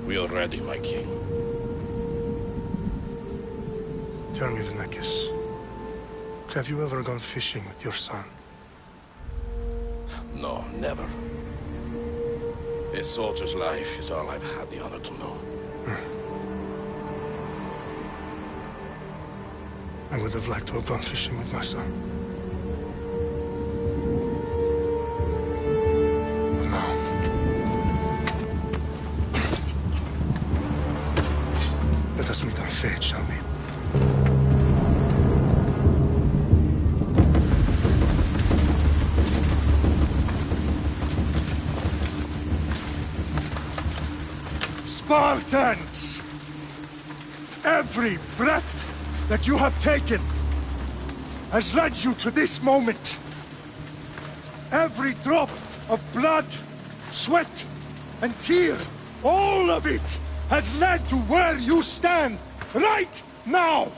We are ready, my king. Tell me, Vinakis, have you ever gone fishing with your son? No, never. A soldier's life is all I've had the honor to know. I would have liked to have gone fishing with my son. But now... Let us meet our fate, shall we? Spartans! Every breath that you have taken has led you to this moment. Every drop of blood, sweat, and tear, all of it has led to where you stand right now.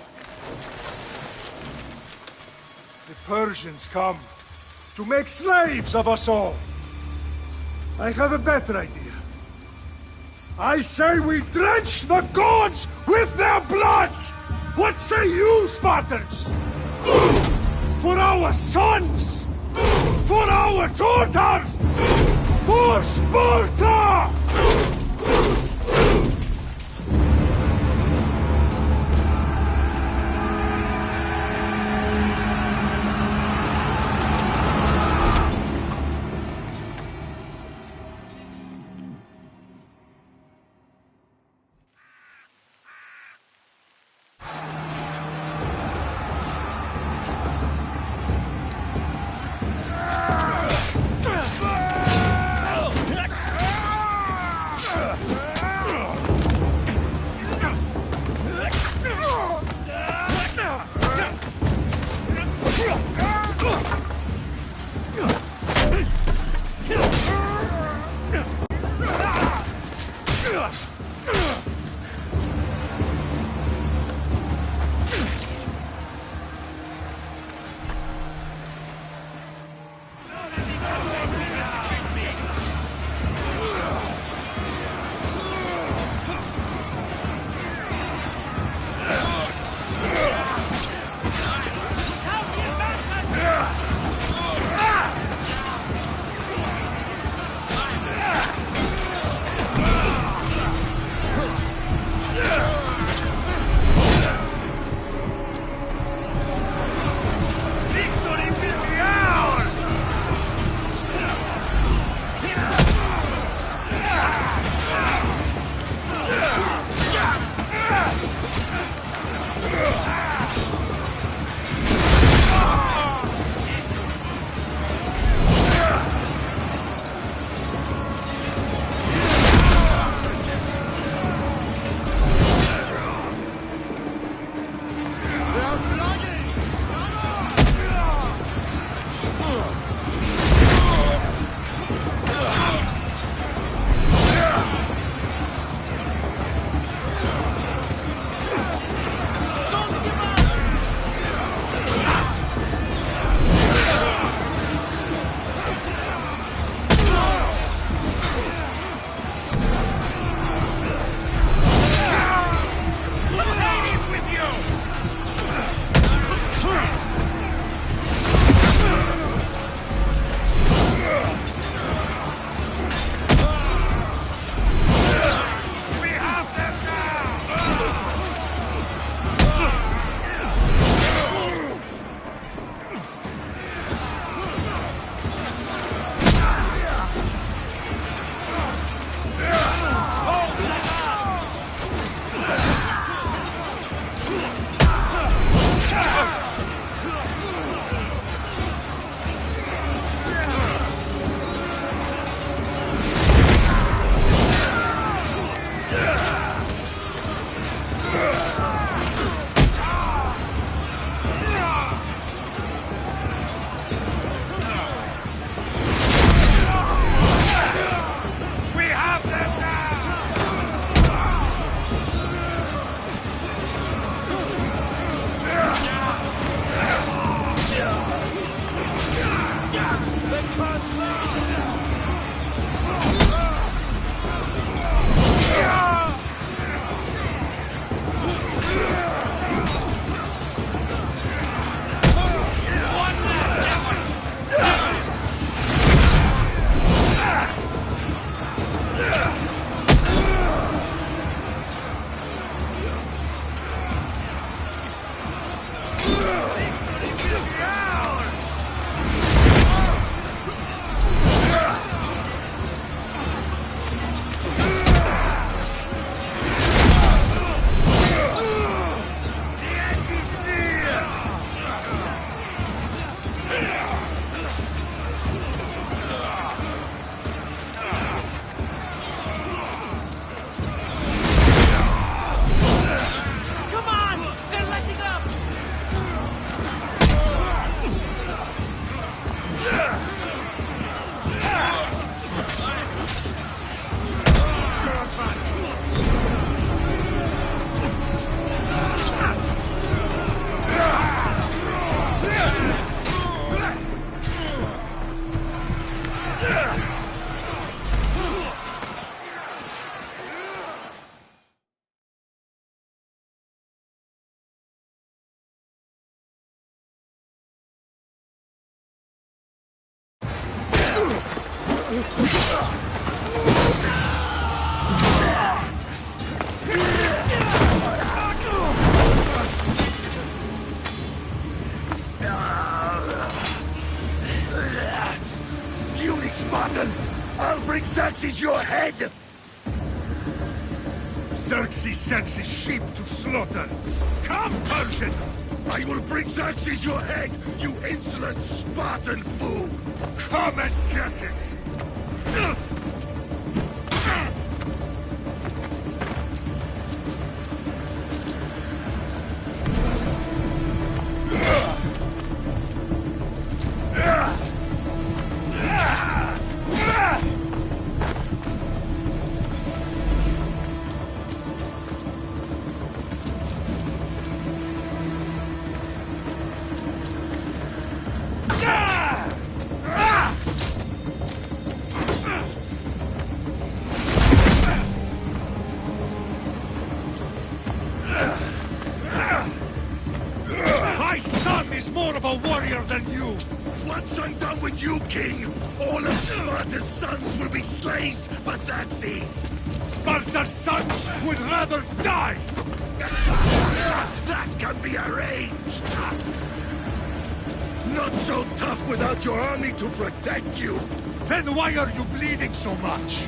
The Persians come to make slaves of us all. I have a better idea. I say we drench the gods with their blood! What say you, Spartans? For our sons! For our daughters! For Sparta! Puny Spartan! I'll bring Xerxes your head! Xerxes sends his sheep to slaughter. Come, Persian! I will bring Xerxes your head, you insolent Spartan fool! Come and get it! My son is more of a warrior than you! Once I'm done with you, King, all of Sparta's sons will be slaves for Xerxes! Sparta's sons would rather die! That can be arranged! Not so tough without your army to protect you! Then why are you bleeding so much?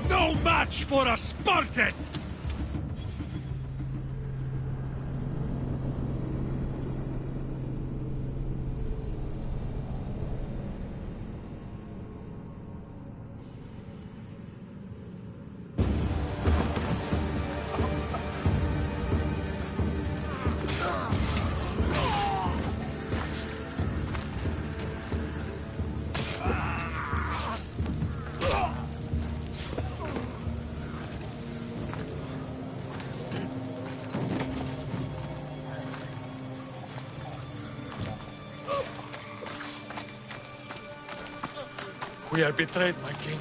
No match for a Spartan! We are betrayed, my king.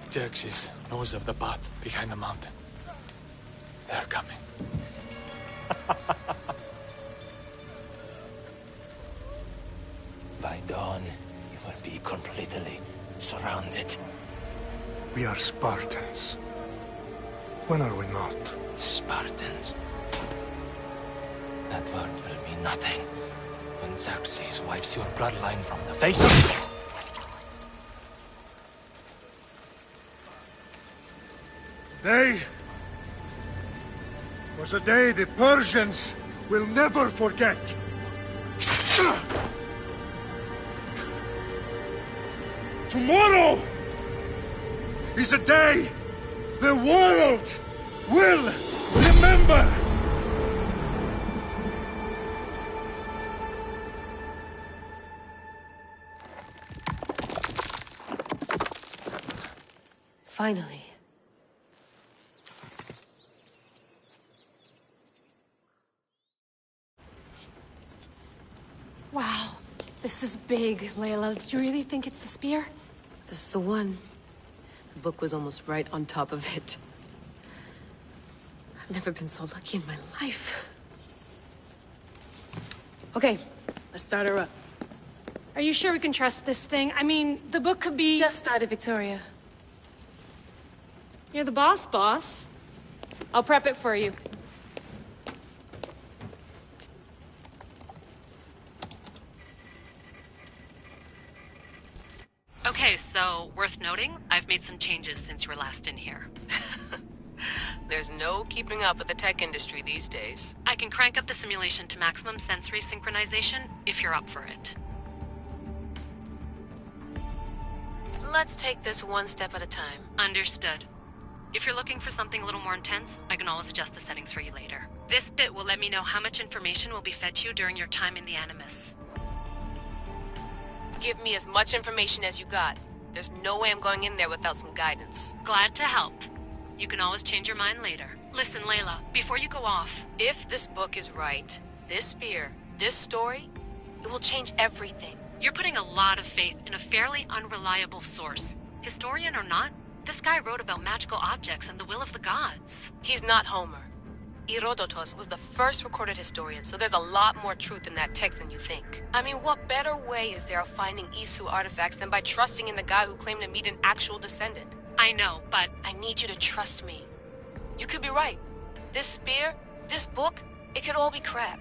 Xerxes knows of the path behind the mountain. They're coming. By dawn, you will be completely surrounded. We are Spartans. When are we not? Spartans. That word will mean nothing when Xerxes wipes your bloodline from the face of... Day was a day the Persians will never forget. Tomorrow is a day the world will remember. Finally. Wow, this is big, Layla. Did you really think it's the spear? This is the one. The book was almost right on top of it. I've never been so lucky in my life. Okay, let's start her up. Are you sure we can trust this thing? I mean, the book could be... Just started, Victoria. You're the boss. I'll prep it for you. Okay, so worth noting, I've made some changes since you were last in here. There's no keeping up with the tech industry these days. I can crank up the simulation to maximum sensory synchronization if you're up for it. Let's take this one step at a time. Understood. If you're looking for something a little more intense, I can always adjust the settings for you later. This bit will let me know how much information will be fed to you during your time in the Animus. Give me as much information as you got. There's no way I'm going in there without some guidance. Glad to help. You can always change your mind later. Listen, Layla, before you go off... If this book is right, this spear, this story, it will change everything. You're putting a lot of faith in a fairly unreliable source. Historian or not, this guy wrote about magical objects and the will of the gods. He's not Homer. Herodotus was the first recorded historian, so there's a lot more truth in that text than you think. I mean, what better way is there of finding Isu artifacts than by trusting in the guy who claimed to meet an actual descendant? I know, but... I need you to trust me. You could be right. This spear, this book, it could all be crap.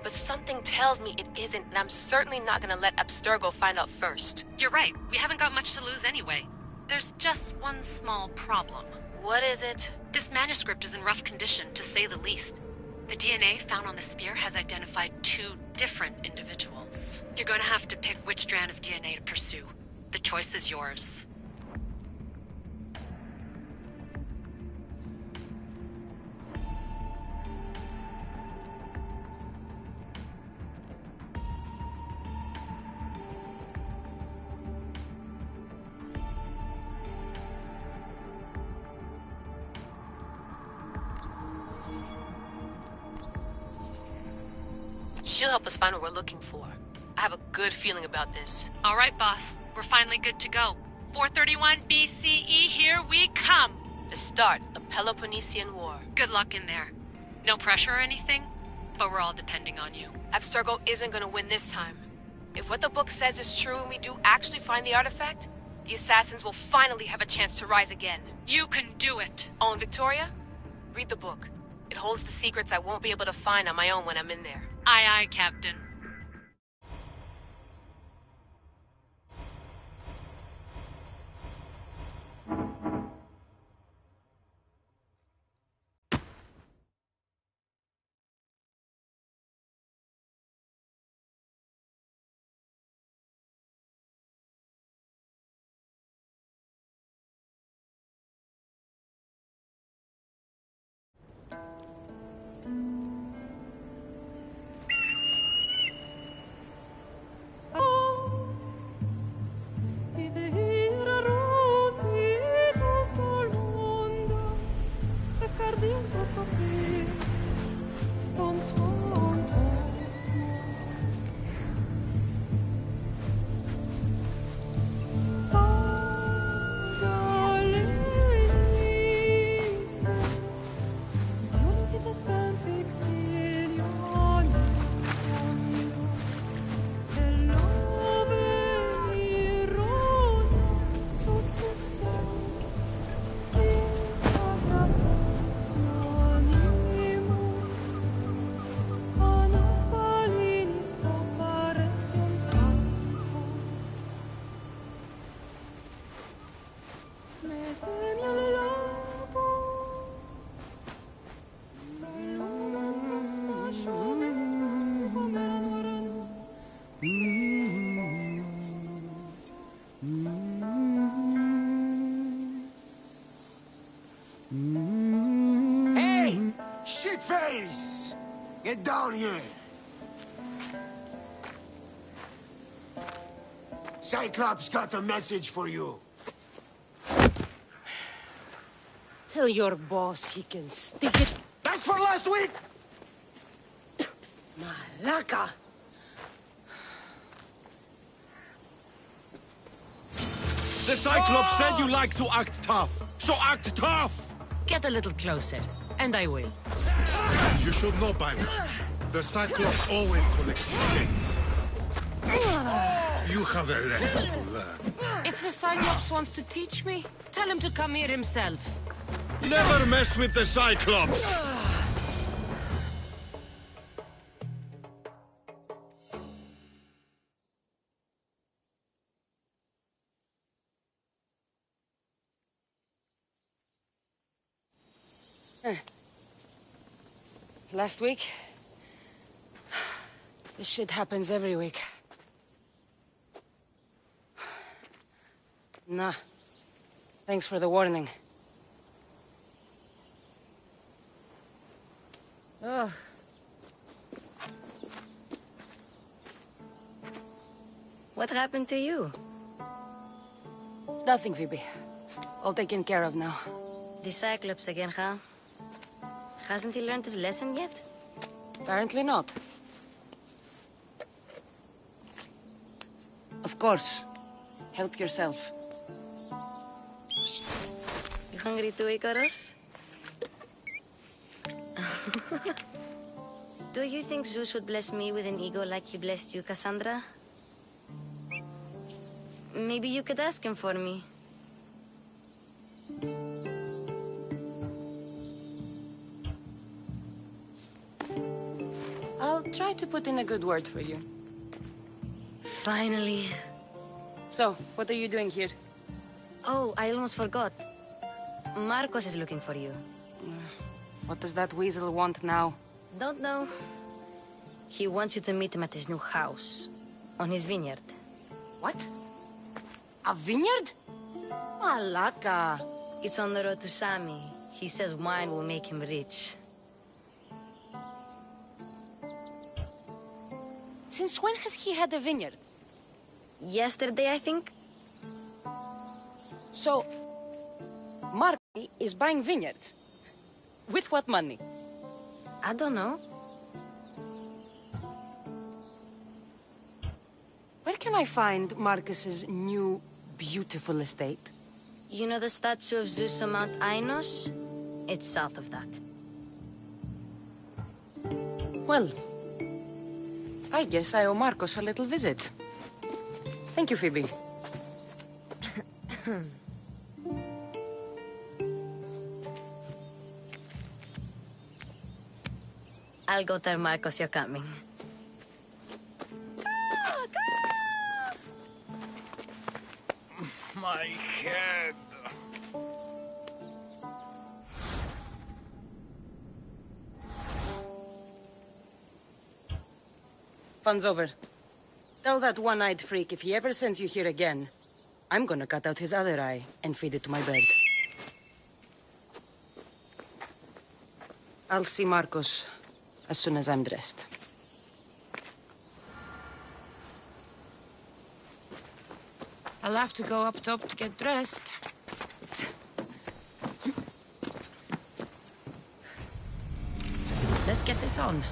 But something tells me it isn't, and I'm certainly not gonna let Abstergo find out first. You're right. We haven't got much to lose anyway. There's just one small problem. What is it? This manuscript is in rough condition, to say the least. The DNA found on the spear has identified 2 different individuals. You're going to have to pick which strand of DNA to pursue. The choice is yours. She'll help us find what we're looking for. I have a good feeling about this. All right, boss. We're finally good to go. 431 BCE, here we come! The start of the Peloponnesian War. Good luck in there. No pressure or anything, but we're all depending on you. Abstergo isn't gonna win this time. If what the book says is true and we do actually find the artifact, the assassins will finally have a chance to rise again. You can do it! Oh, and Victoria? Read the book. It holds the secrets I won't be able to find on my own when I'm in there. Aye, aye, Captain. Shitface! Get down here! Cyclops got a message for you. Tell your boss he can stick it. That's for last week! Malaka! The Cyclops said you like to act tough, so act tough! Get a little closer, and I will. You should know by now. The Cyclops always collects mistakes. You have a lesson to learn. If the Cyclops wants to teach me, tell him to come here himself. Never mess with the Cyclops! Last week? This shit happens every week. Nah. Thanks for the warning. Ugh. What happened to you? It's nothing, Phoebe. All taken care of now. The Cyclops again, huh? Hasn't he learned his lesson yet? Apparently not. Of course. Help yourself. You hungry too, Icarus? Do you think Zeus would bless me with an ego like he blessed you, Cassandra? Maybe you could ask him for me. I'll try to put in a good word for you. Finally. So, what are you doing here? Oh, I almost forgot. Marcos is looking for you. What does that weasel want now? Don't know. He wants you to meet him at his new house. On his vineyard. What? A vineyard? Malaka. It's on the road to Sami. He says wine will make him rich. Since when has he had a vineyard? Yesterday, I think. So, Marky is buying vineyards. With what money? I don't know. Where can I find Marcus's new, beautiful estate? You know the statue of Zeus on Mount Ainos? It's south of that. Well, I guess I owe Marcos a little visit. Thank you, Phoebe. I'll go tell Marcos you're coming. My head. Fun's over. Tell that one-eyed freak if he ever sends you here again, I'm gonna cut out his other eye and feed it to my bird. I'll see Marcos as soon as I'm dressed. I'll have to go up top to get dressed. Let's get this on.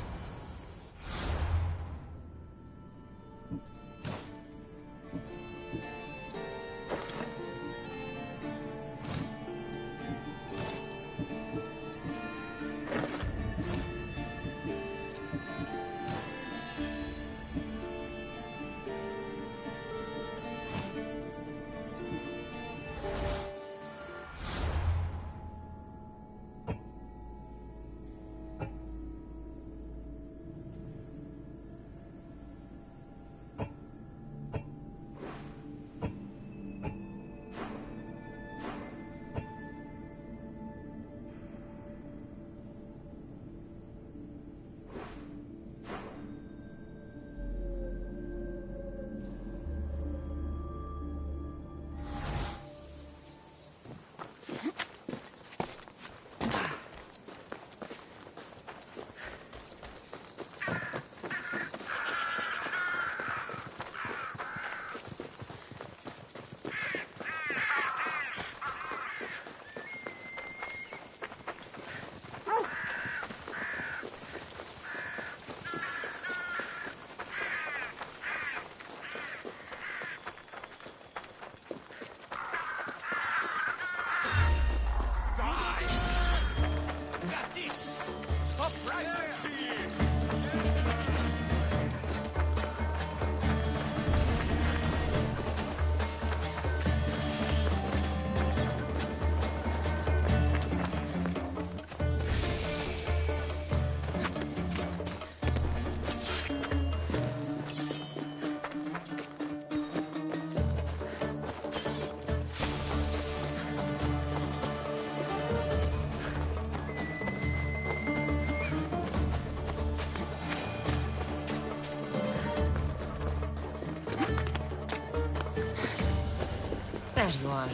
There you are.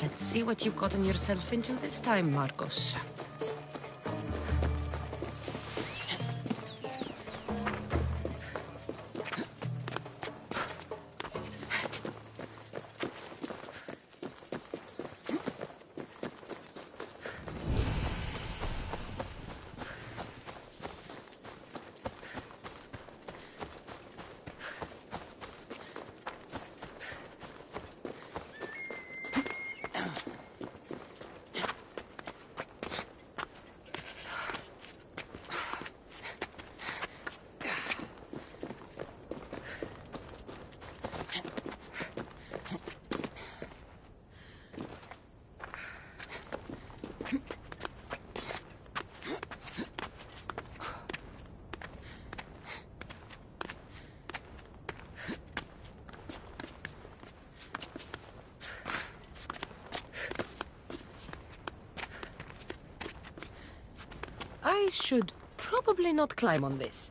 Let's see what you've gotten yourself into this time, Marcos. should probably not climb on this.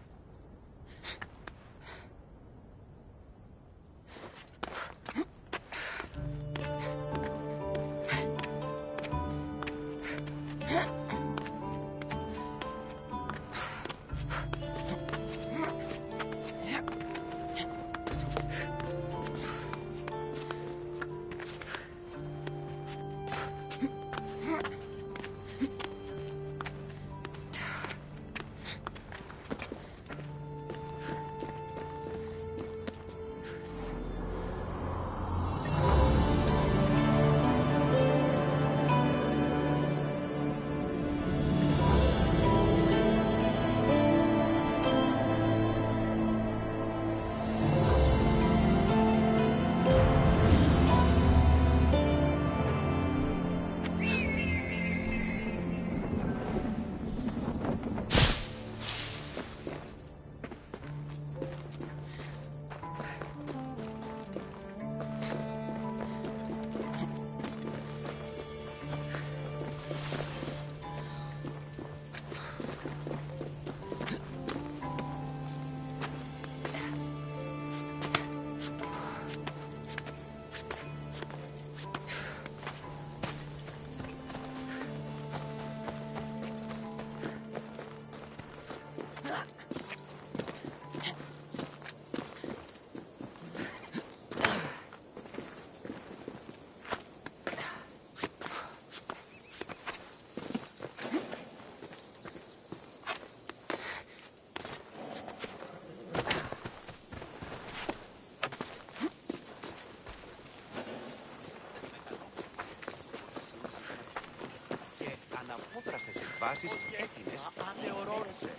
αναπόδραστες εκβάσεις έτοιμες. Ανεωρώνησε.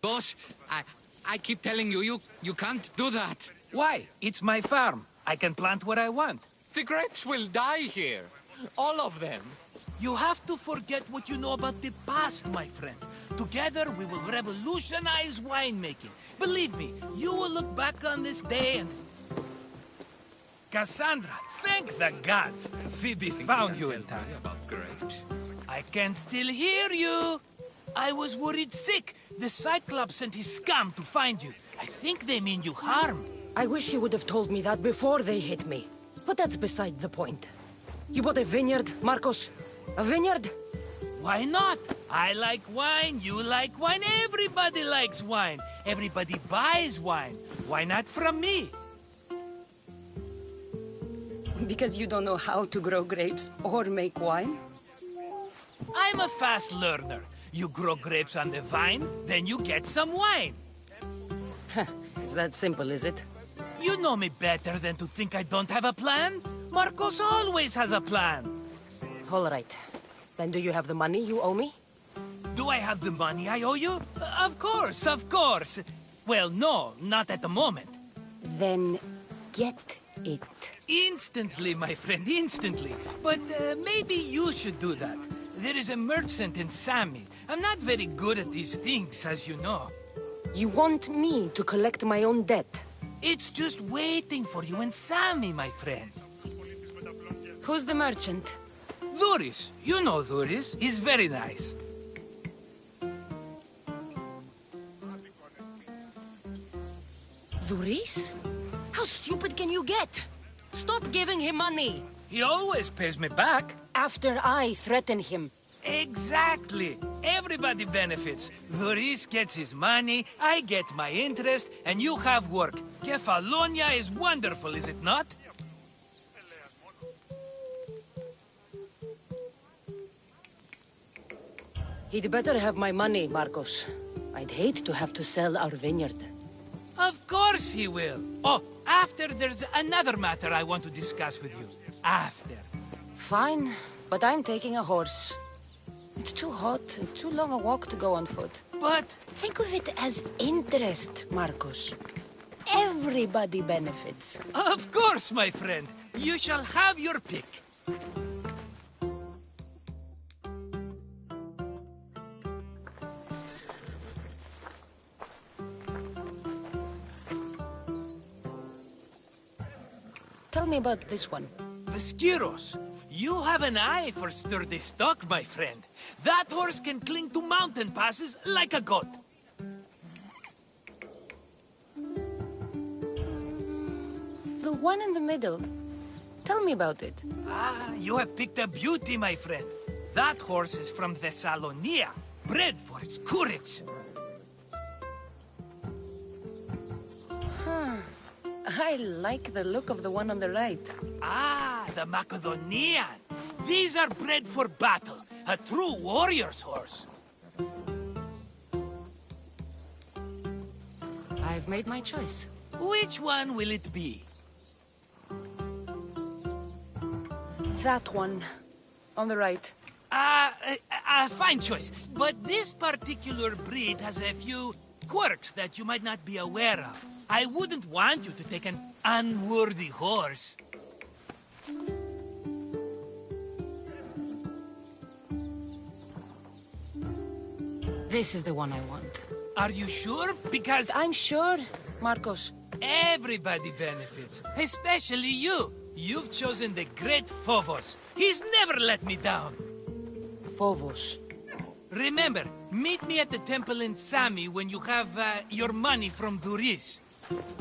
Boss, I keep telling you, you can't do that. Why? It's my farm. I can plant what I want. The grapes will die here. All of them. You have to forget what you know about the past, my friend. Together, we will revolutionize winemaking. Believe me, you will look back on this day and... Cassandra, thank the gods! Phoebe found you in time. About grapes. I can still hear you! I was worried sick. The Cyclops sent his scum to find you. I think they mean you harm. I wish you would have told me that before they hit me. But that's beside the point. You bought a vineyard, Marcos? A vineyard? Why not? I like wine, you like wine, everybody likes wine. Everybody buys wine. Why not from me? Because you don't know how to grow grapes or make wine? I'm a fast learner. You grow grapes on the vine, then you get some wine. It's that simple, is it? You know me better than to think I don't have a plan. Marcos always has a plan. All right. Then do you have the money you owe me? Do I have the money I owe you? Of course, of course. Well, no, not at the moment. Then get it. Instantly, my friend, instantly. But maybe you should do that. There is a merchant in Sami. I'm not very good at these things, as you know. You want me to collect my own debt? It's just waiting for you in Sami, my friend. Who's the merchant? Duris. You know Duris. He's very nice. Duris? How stupid can you get? Stop giving him money! He always pays me back. After I threaten him. Exactly. Everybody benefits. Duris gets his money, I get my interest, and you have work. Kefalonia is wonderful, is it not? He'd better have my money, Marcos. I'd hate to have to sell our vineyard. Of course he will. Oh, after there's another matter I want to discuss with you. After. Fine, but I'm taking a horse. It's too hot and too long a walk to go on foot. But... think of it as interest, Marcos. Everybody benefits. Of course, my friend. You shall have your pick. Tell me about this one. the Skiros. You have an eye for sturdy stock, my friend. That horse can cling to mountain passes like a goat. The one in the middle. Tell me about it. Ah, you have picked a beauty, my friend. That horse is from Thessalonia, bred for its courage. Huh. I like the look of the one on the right. Ah, the Macedonian. These are bred for battle. A true warrior's horse. I've made my choice. Which one will it be? That one. On the right. Fine choice. But this particular breed has a few quirks that you might not be aware of. I wouldn't want you to take an unworthy horse. This is the one I want. Are you sure? Because... I'm sure, Marcos. Everybody benefits, especially you. You've chosen the great Phobos. He's never let me down. Phobos. Remember, meet me at the temple in Sami when you have your money from Duris.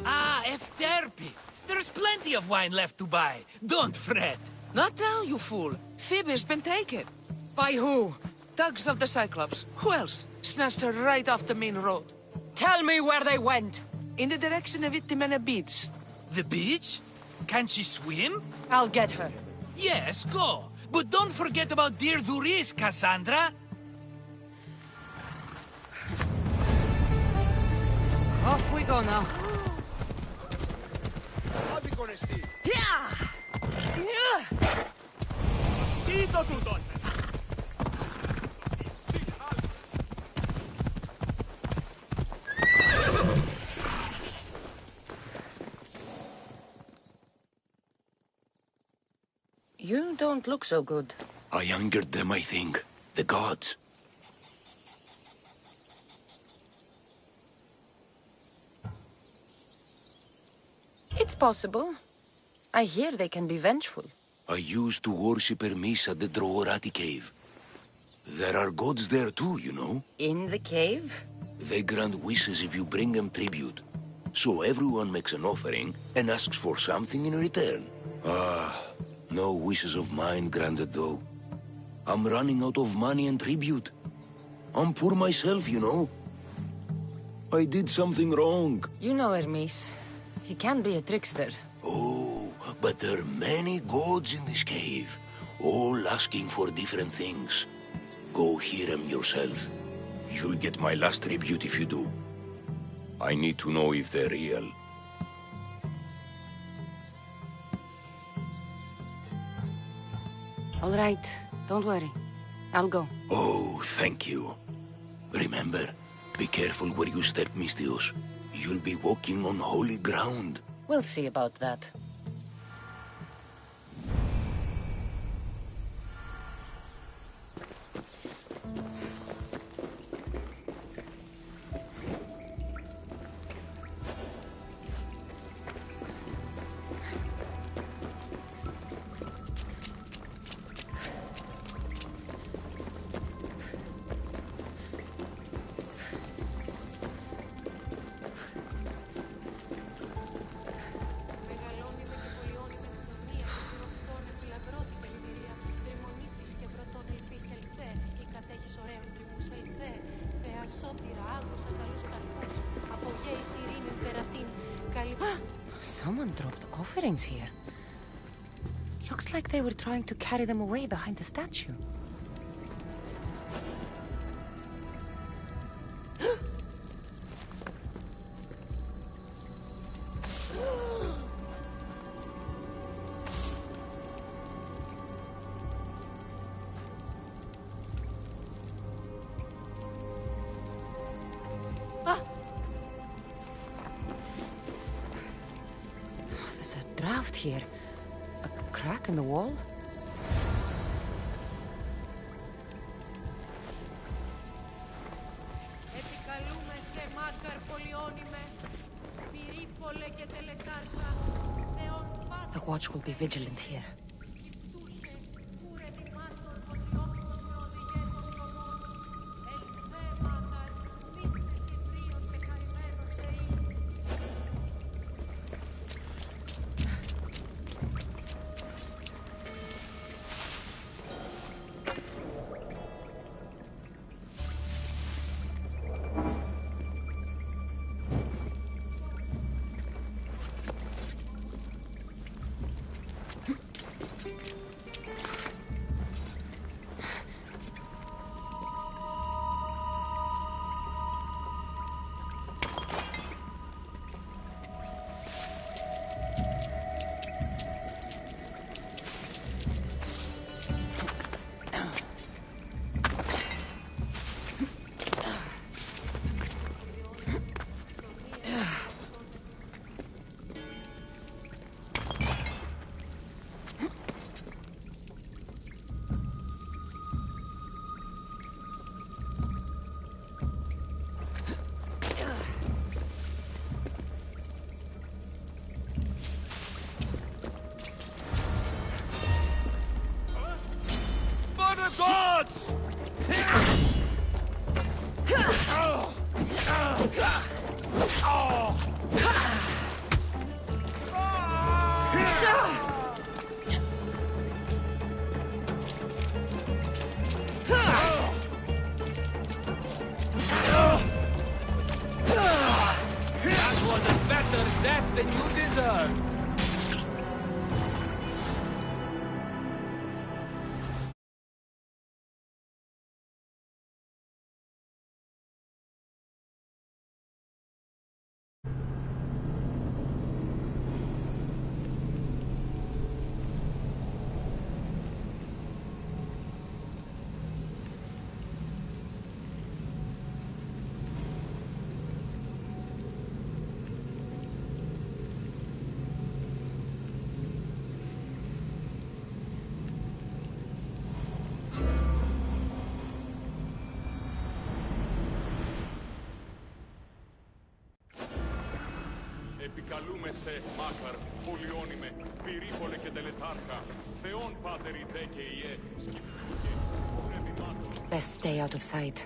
Ah, Efterpi. There's plenty of wine left to buy. Don't fret. Not now, you fool. Phoebe's been taken. By who? Thugs of the Cyclops. Who else? Snatched her right off the main road. Tell me where they went. In the direction of Itimena Beach. The beach? Can she swim? I'll get her. Yes, go. But don't forget about dear Duris, Cassandra. Off we go now. Yeah! You don't look so good. I angered them, I think. The gods. It's possible. I hear they can be vengeful. I used to worship Hermes at the Droorati cave. There are gods there too, you know. In the cave? They grant wishes if you bring them tribute. So everyone makes an offering and asks for something in return. No wishes of mine granted though. I'm running out of money and tribute. I'm poor myself, you know. I did something wrong. You know Hermes. He can be a trickster. Oh, but there are many gods in this cave, all asking for different things. Go hear them yourself. You'll get my last tribute if you do. I need to know if they're real. All right, don't worry. I'll go. Oh, thank you. Remember, be careful where you step, Mistios. You'll be walking on holy ground. We'll see about that. Someone dropped offerings here. Looks like they were trying to carry them away behind the statue. Draft here. A crack in the wall? The watch will be vigilant here. gods! That was a better death than you deserved. Επικαλούμε σε, Μάκαρ, πολυώνυμε, πυρήπολε και τελετάρχα, Θεόν Πάτερ η δε και ιε, σκυπτούκε, βρεδημάτων. Best stay out of sight.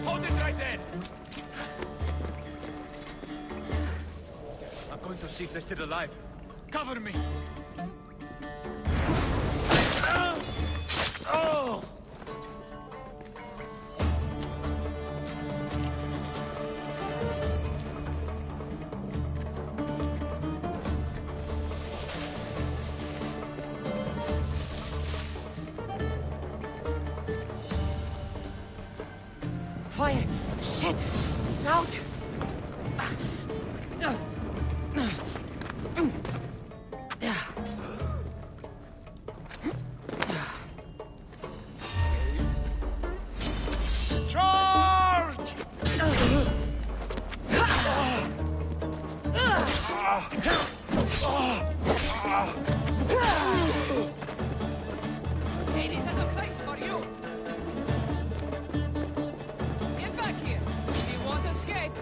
Hold it right there! I'm going to see if they're still alive. Cover me! Oh! Fire! Shit! Out! Charge! Hades has a place for you! Get back here! She won't escape!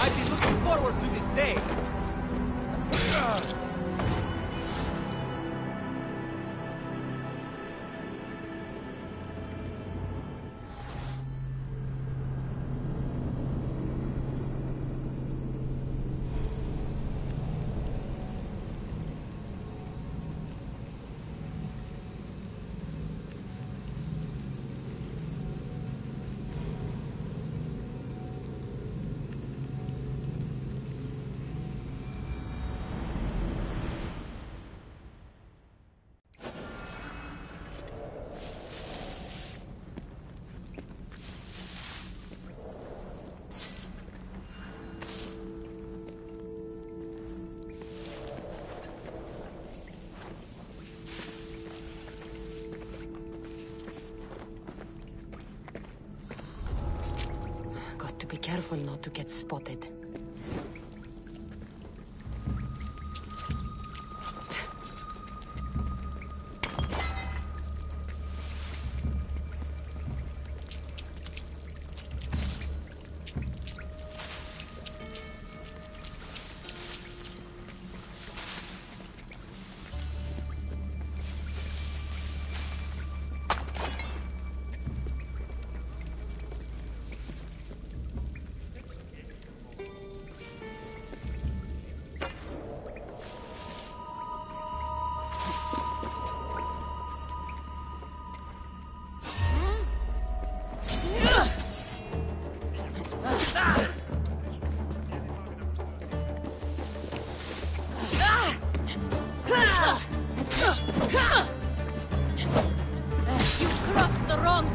I've been looking forward to this day. Got to be careful not to get spotted.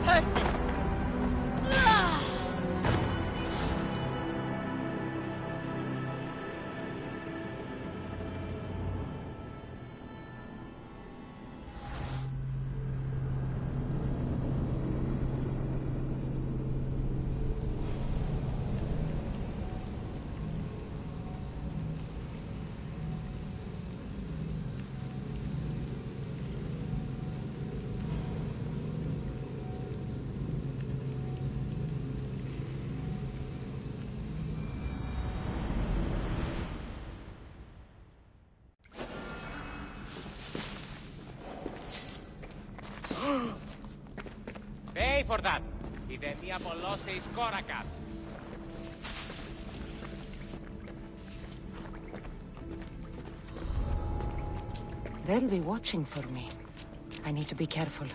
person. Pay for that! Ιδεμία πολλώσεης κόρακας. They'll be watching for me. I need to be careful.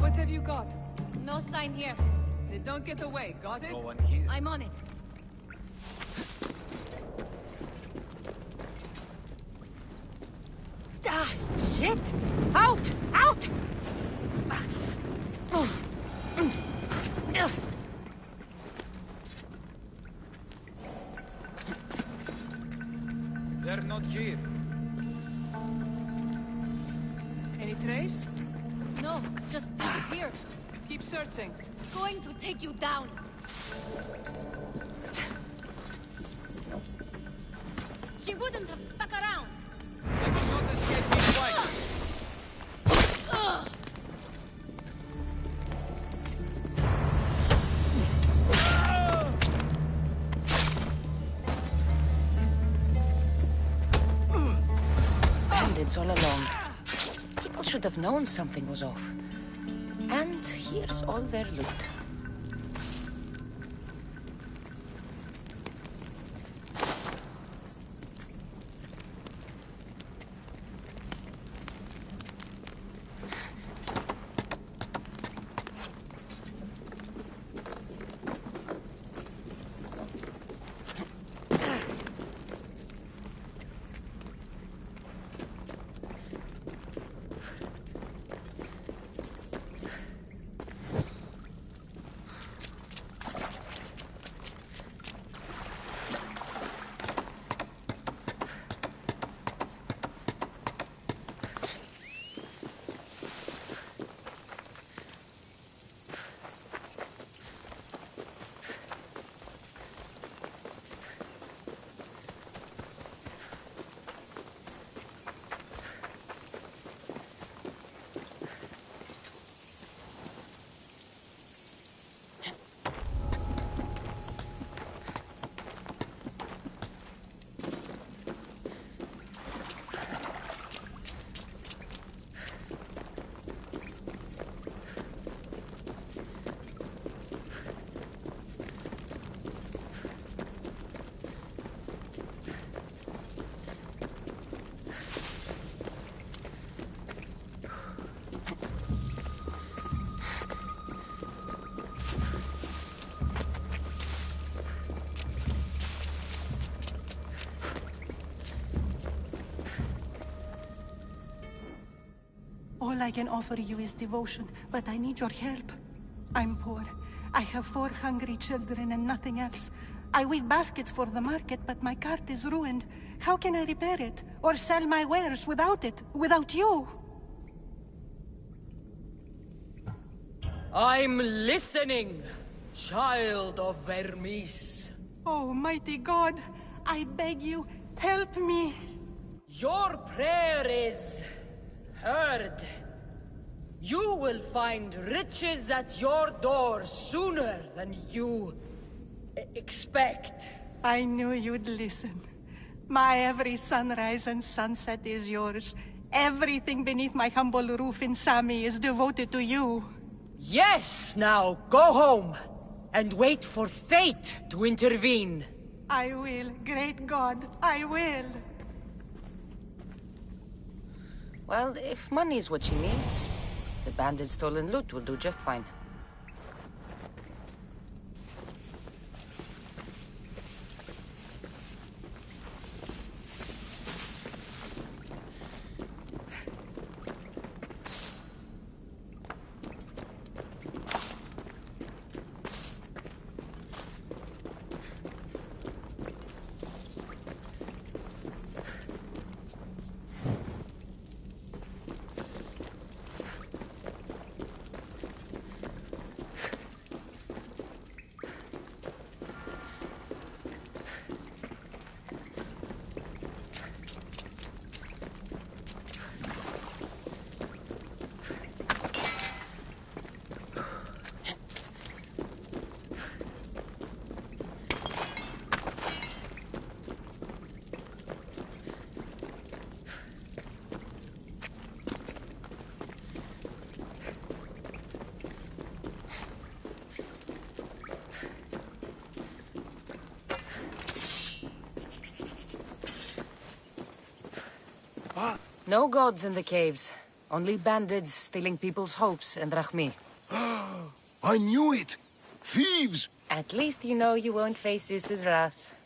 What have you got? No sign here. Then don't get away, got it? No one here. I'm on it. Ah, shit! Out! Out! They're not here. Any trace? No, just disappeared. Keep searching. Going to take you down. She wouldn't have stuck around. They will not escape me twice. bandits all along. People should have known something was off. And here's all their loot. All I can offer you is devotion, but I need your help. I'm poor. I have 4 hungry children and nothing else. I weave baskets for the market, but my cart is ruined. How can I repair it? Or sell my wares without it? Without you? I'm listening, child of Vermis. Oh, mighty God, I beg you, help me. Your prayer is heard. You will find riches at your door sooner than you expect. I knew you'd listen. My every sunrise and sunset is yours. Everything beneath my humble roof in Sami is devoted to you. Yes, now go home and wait for fate to intervene. I will, great God, I will. Well, if money's what she needs, the bandit's stolen loot will do just fine. No gods in the caves. Only bandits stealing people's hopes and Rahmi. I knew it! Thieves! At least you know you won't face Zeus's wrath.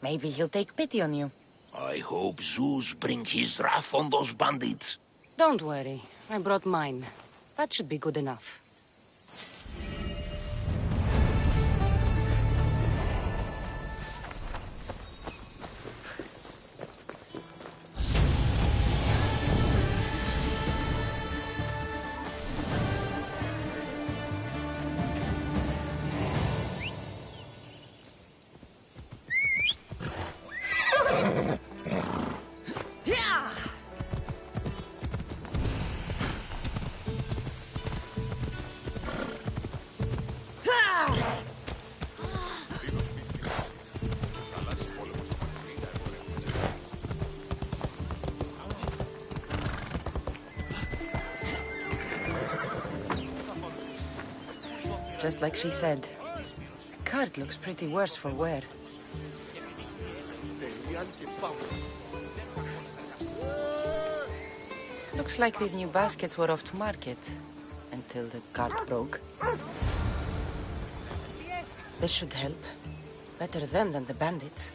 Maybe he'll take pity on you. I hope Zeus bring his wrath on those bandits. Don't worry. I brought mine. That should be good enough. just like she said. The cart looks pretty worse for wear. Looks like these new baskets were off to market. Until the cart broke. This should help. Better them than the bandits.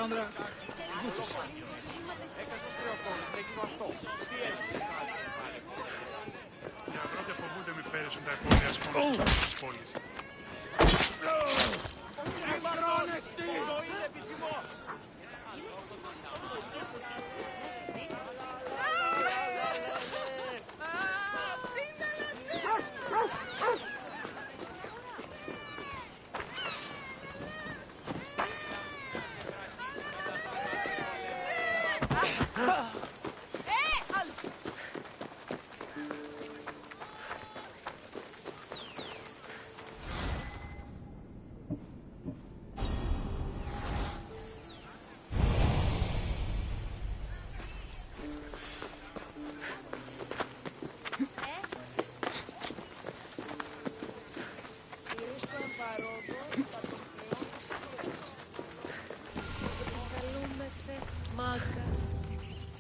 Cassandra. Good to see you. Οι αγρότες φοβούνται μη φέρεσουν τα υπόγεια σχόλια της πόλης.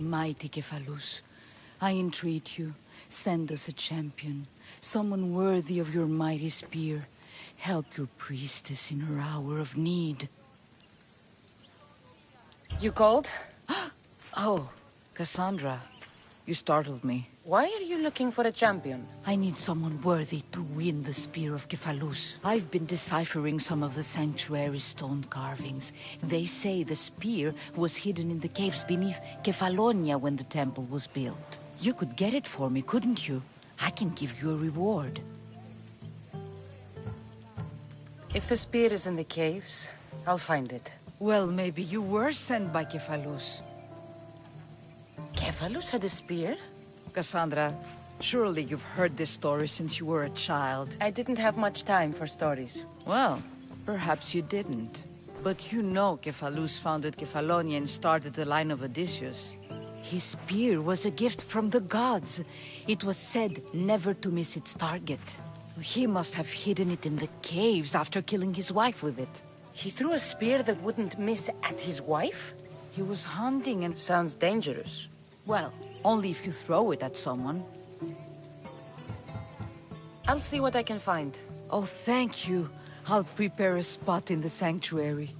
Mighty Kephalus, I entreat you, send us a champion, someone worthy of your mighty spear. Help your priestess in her hour of need. You called? Oh, Cassandra, you startled me. Why are you looking for a champion? I need someone worthy to win the spear of Kephalus. I've been deciphering some of the sanctuary's stone carvings. They say the spear was hidden in the caves beneath Kefalonia when the temple was built. You could get it for me, couldn't you? I can give you a reward. If the spear is in the caves, I'll find it. Well, maybe you were sent by Kephalus. Kephalus had a spear? Cassandra, surely you've heard this story since you were a child. I didn't have much time for stories. Well, perhaps you didn't. But you know Kephalus founded Kefalonia and started the line of Odysseus. His spear was a gift from the gods. It was said never to miss its target. He must have hidden it in the caves after killing his wife with it. He threw a spear that wouldn't miss at his wife? He was hunting and... Sounds dangerous. Well, only if you throw it at someone. I'll see what I can find. Oh, thank you. I'll prepare a spot in the sanctuary.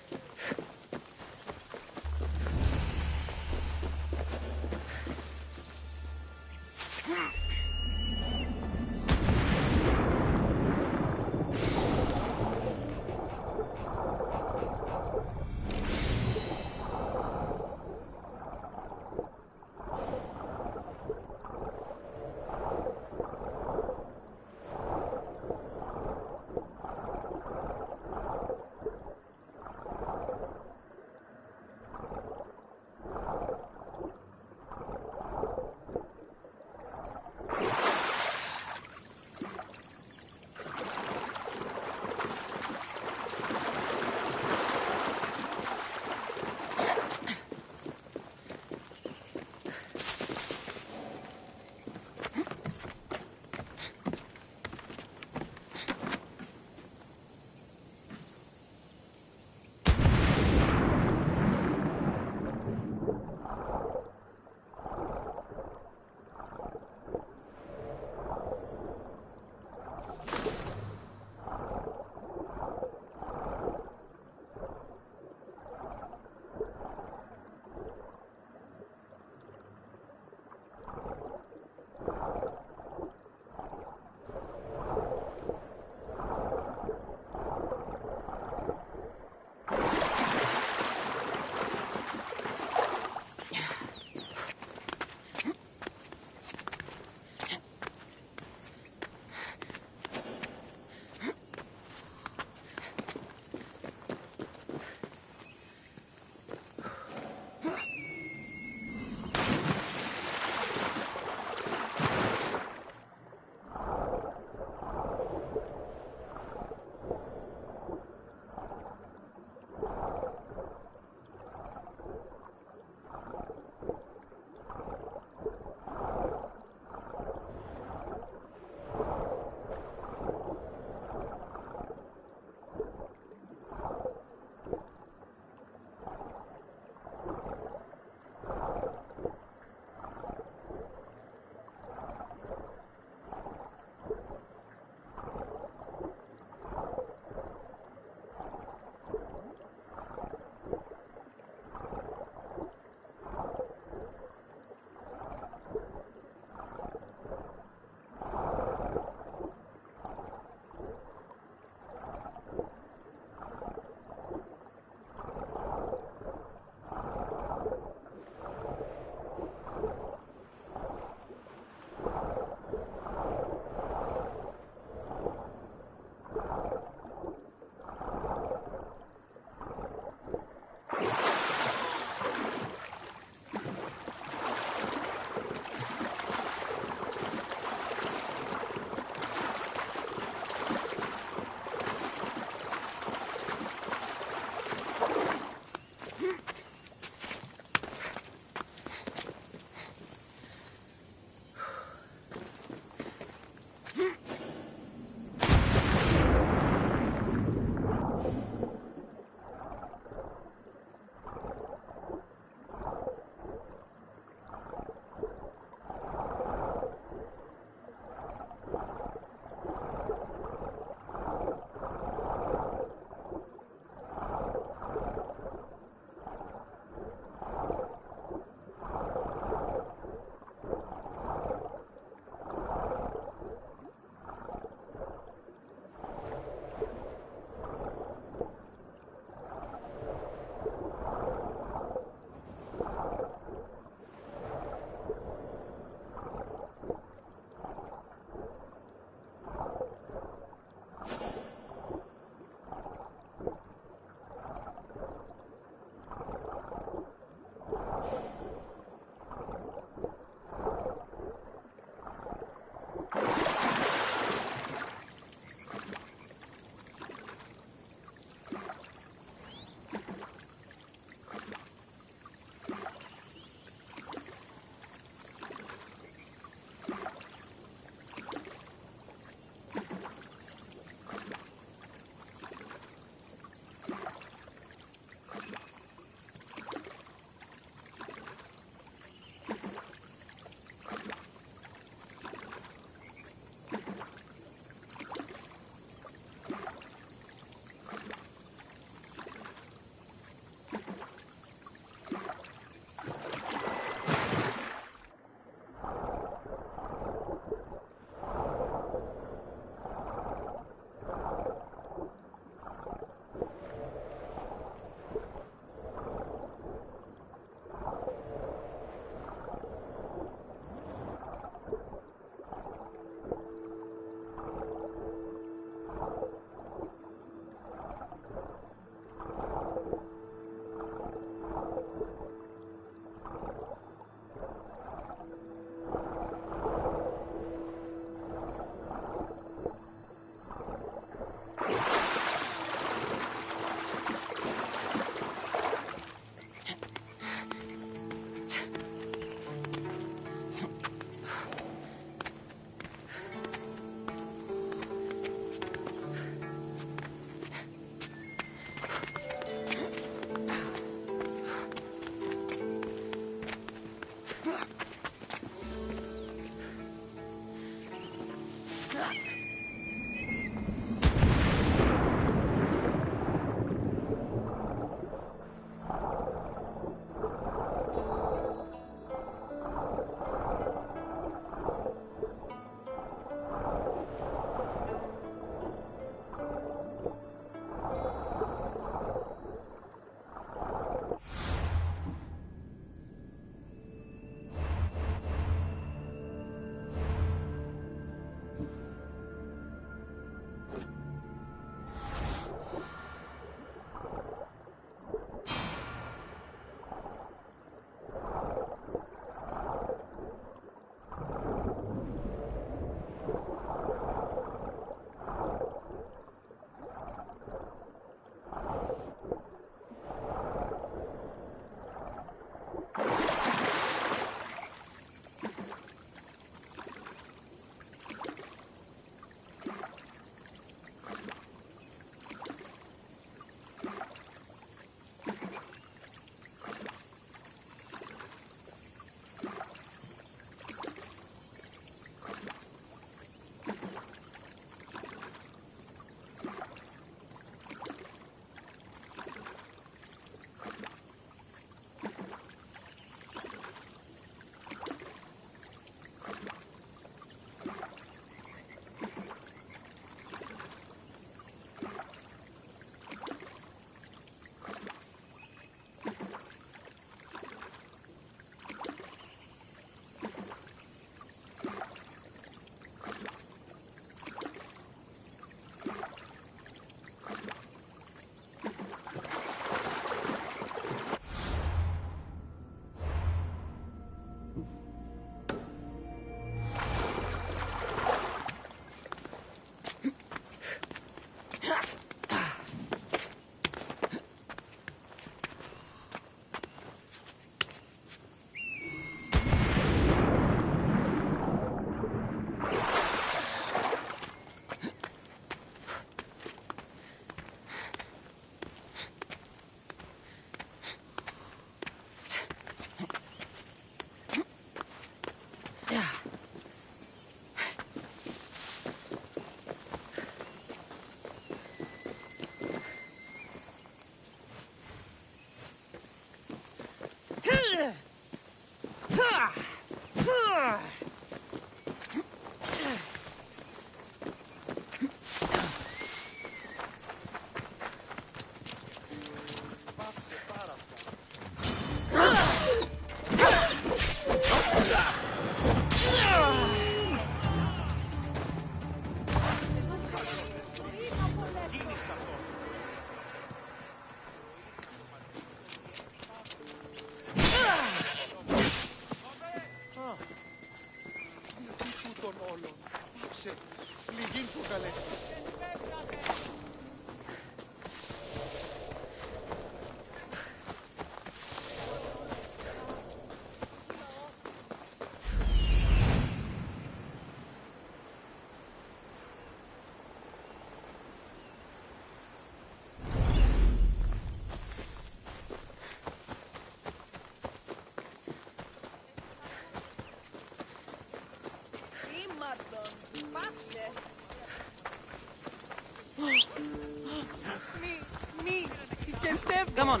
Come on.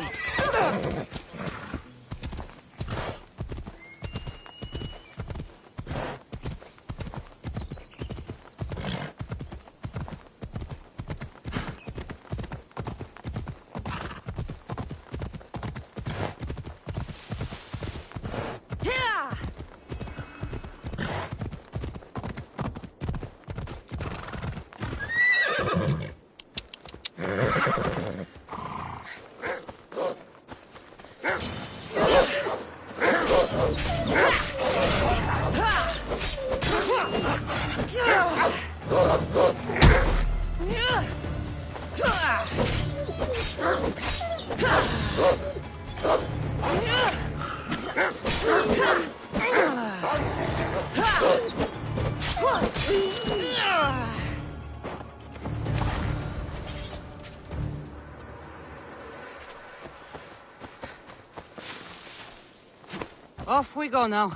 Off we go now.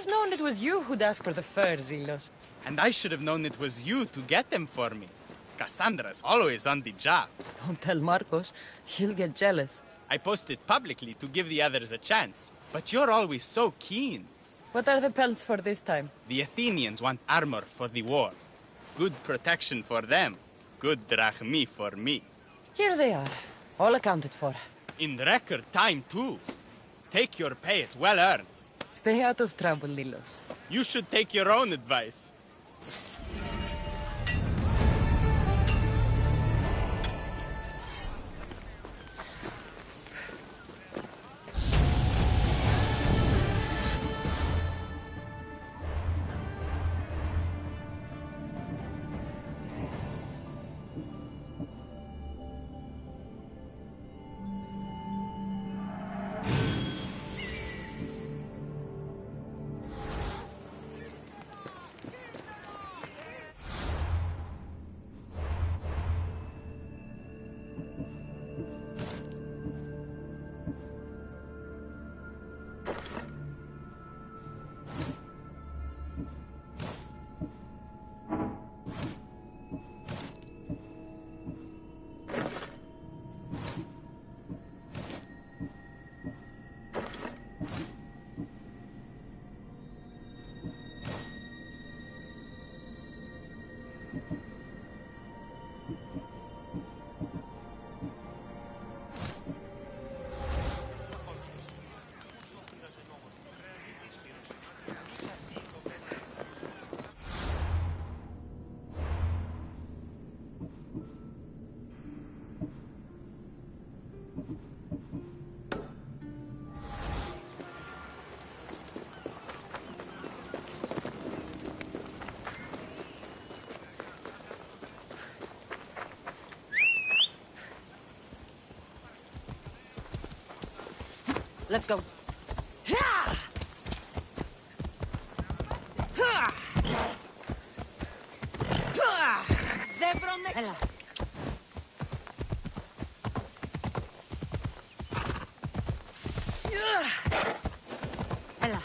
have known it was you who'd ask for the fur, Zelos. And I should have known it was you to get them for me. Cassandra's always on the job. Don't tell Marcos. He'll get jealous. I posted publicly to give the others a chance, but you're always so keen. What are the pelts for this time? The Athenians want armor for the war. Good protection for them. Good drachmi for me. Here they are. All accounted for. In record time, too. Take your pay, it's well earned. Stay out of trouble, Lilos. You should take your own advice. Let's go. Έλα. Έλα.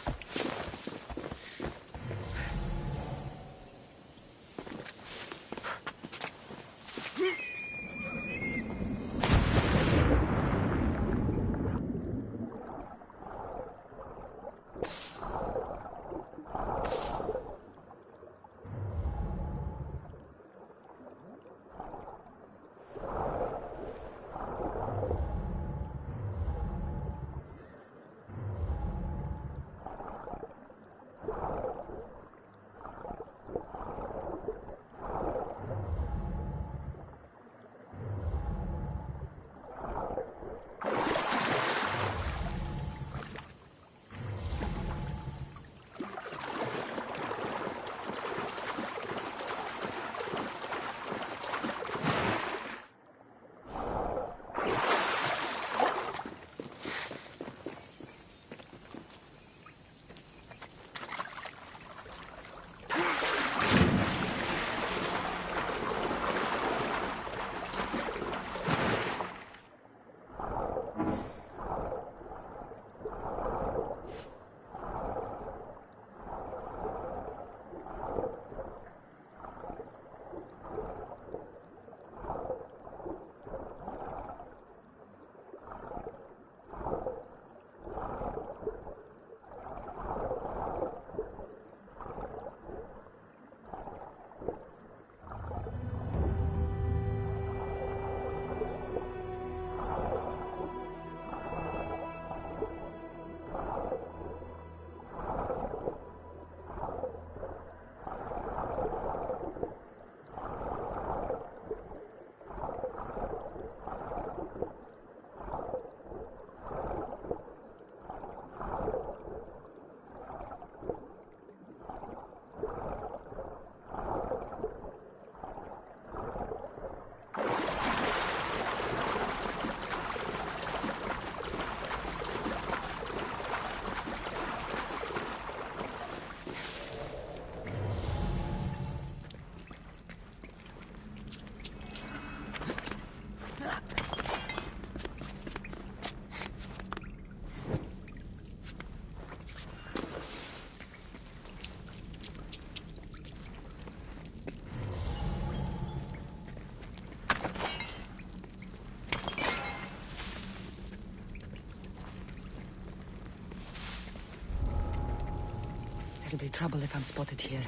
could be trouble if I'm spotted here.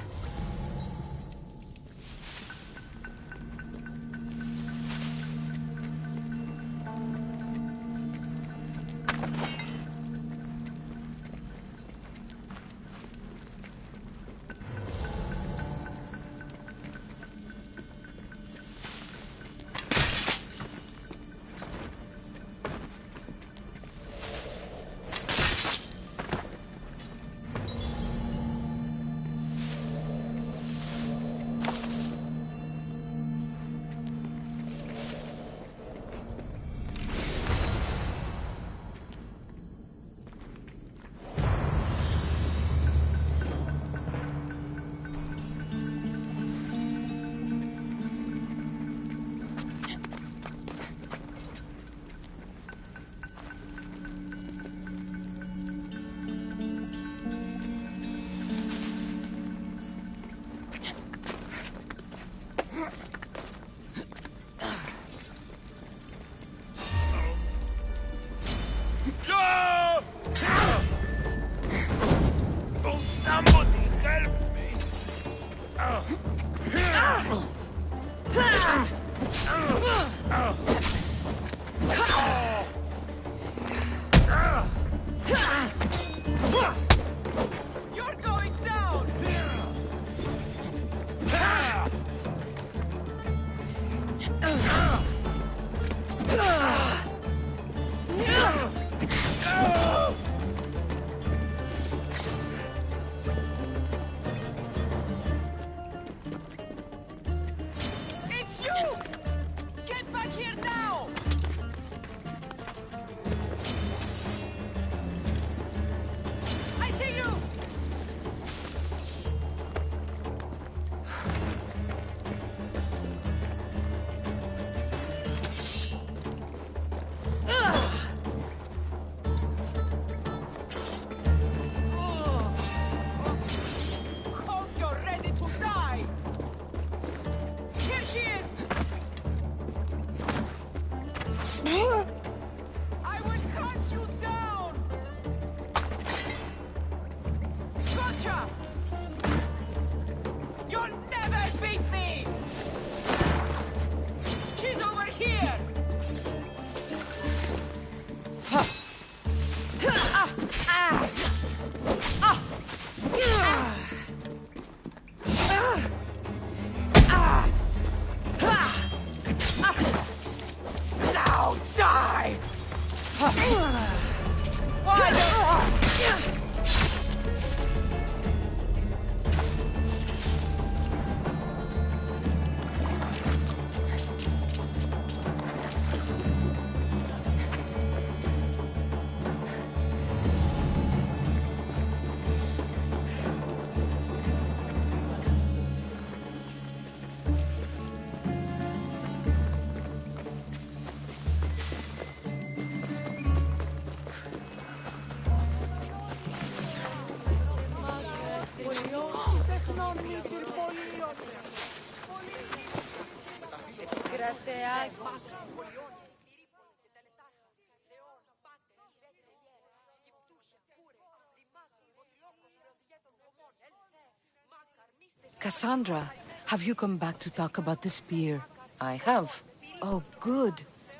Cassandra, have you come back to talk about the spear? I have. Oh, good.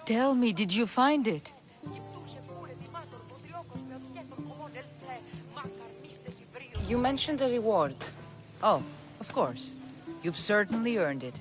Tell me, did you find it? You mentioned a reward. Oh, of course. You've certainly earned it.